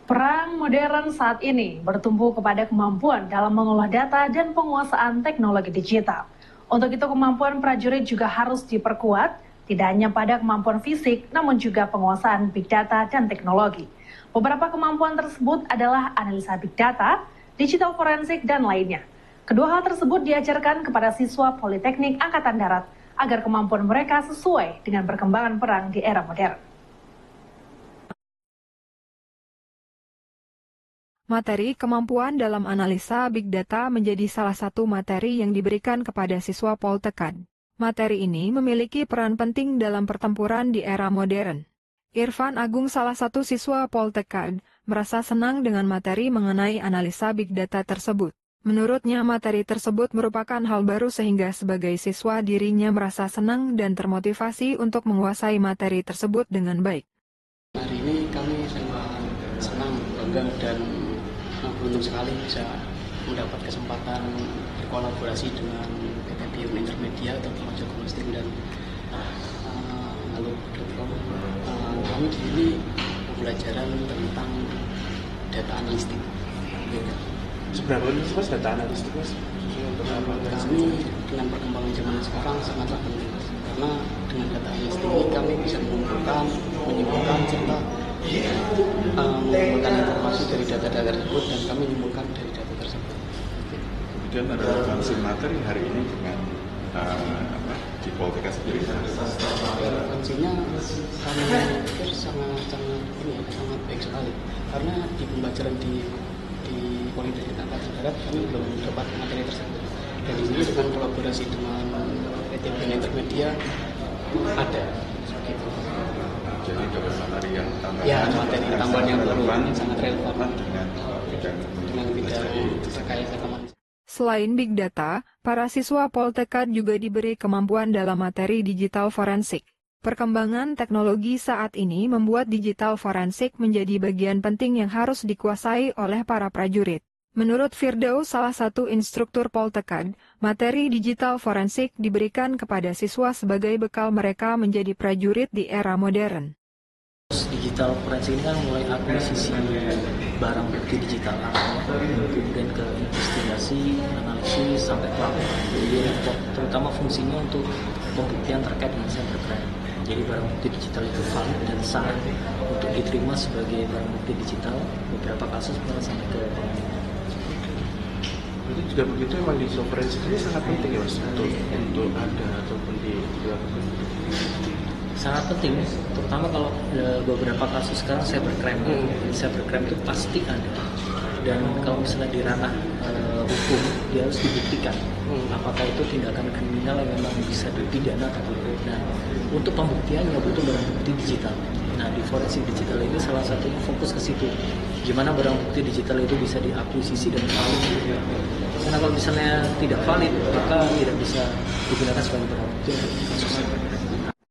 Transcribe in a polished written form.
Perang modern saat ini bertumbuh kepada kemampuan dalam mengolah data dan penguasaan teknologi digital. Untuk itu kemampuan prajurit juga harus diperkuat, tidak hanya pada kemampuan fisik, namun juga penguasaan big data dan teknologi. Beberapa kemampuan tersebut adalah analisa big data, digital forensik, dan lainnya. Kedua hal tersebut diajarkan kepada siswa Politeknik Angkatan Darat agar kemampuan mereka sesuai dengan perkembangan perang di era modern. Materi kemampuan dalam analisa big data menjadi salah satu materi yang diberikan kepada siswa Poltekkad. Materi ini memiliki peran penting dalam pertempuran di era modern. Irfan Agung, salah satu siswa Poltekkad, merasa senang dengan materi mengenai analisa big data tersebut. Menurutnya materi tersebut merupakan hal baru sehingga sebagai siswa dirinya merasa senang dan termotivasi untuk menguasai materi tersebut dengan baik. Hari ini kami sangat senang, bangga, dan beruntung sekali bisa mendapat kesempatan berkolaborasi dengan PT Bion Intermedia atau Termasuk Komsting dan Halo.com. Kami di sini pembelajaran tentang data analistik. Seberapa penting mas data analistik mas? Kami dengan perkembangan zaman sekarang sangatlah penting mas. Karena dengan data analistik ini kami bisa mengumpulkan, menyimpulkan serta mengumpulkan informasi dari data-data tersebut dan kami menyimpulkan dari data tersebut. Kemudian ada relevansi materi hari ini dengan di Poltekkad sendiri. Relevansinya kami pikir sangat baik sekali karena di pembelajaran di Politeknik Angkatan Darat kami belum dapat materi tersebut. Dan di sini dengan kolaborasi dengan PT Bion Intermedia ada seperti itu. Jadi dapat materi yang tambahan. Ya, materi tambahan yang relevan, sangat relevan dengan bidang terkait rekaman. Selain big data, para siswa Poltekkad juga diberi kemampuan dalam materi digital forensik. Perkembangan teknologi saat ini membuat digital forensik menjadi bagian penting yang harus dikuasai oleh para prajurit. Menurut Firdaus, salah satu instruktur Poltekkad, materi digital forensik diberikan kepada siswa sebagai bekal mereka menjadi prajurit di era modern. Digital forensik ini kan mulai akuisisi barang bukti digital, kemudian ke investigasi, analisis, sampai pelaporan. Jadi terutama fungsinya untuk pembuktian terkait dengan cybercrime. Jadi barang bukti digital itu valid dan sah untuk diterima sebagai barang bukti digital. Beberapa kasus pernah sampai ke pengadilan. Jadi juga begitu, memang digital forensik ini sangat penting ya mas untuk ada ataupun dilakukan. Sangat penting, terutama kalau beberapa kasus sekarang cybercrime. Cybercrime itu pasti ada. Dan kalau misalnya di ranah hukum, dia harus dibuktikan apakah itu tindakan kriminal yang memang bisa dipidana atau tidak. Nah, untuk pembuktiannya butuh barang bukti digital. Nah, di forensik digital ini salah satunya fokus ke situ. Gimana barang bukti digital itu bisa diakuisisi dan valid. Karena kalau misalnya tidak valid, maka tidak bisa digunakan sebagai barang bukti untuk kasus.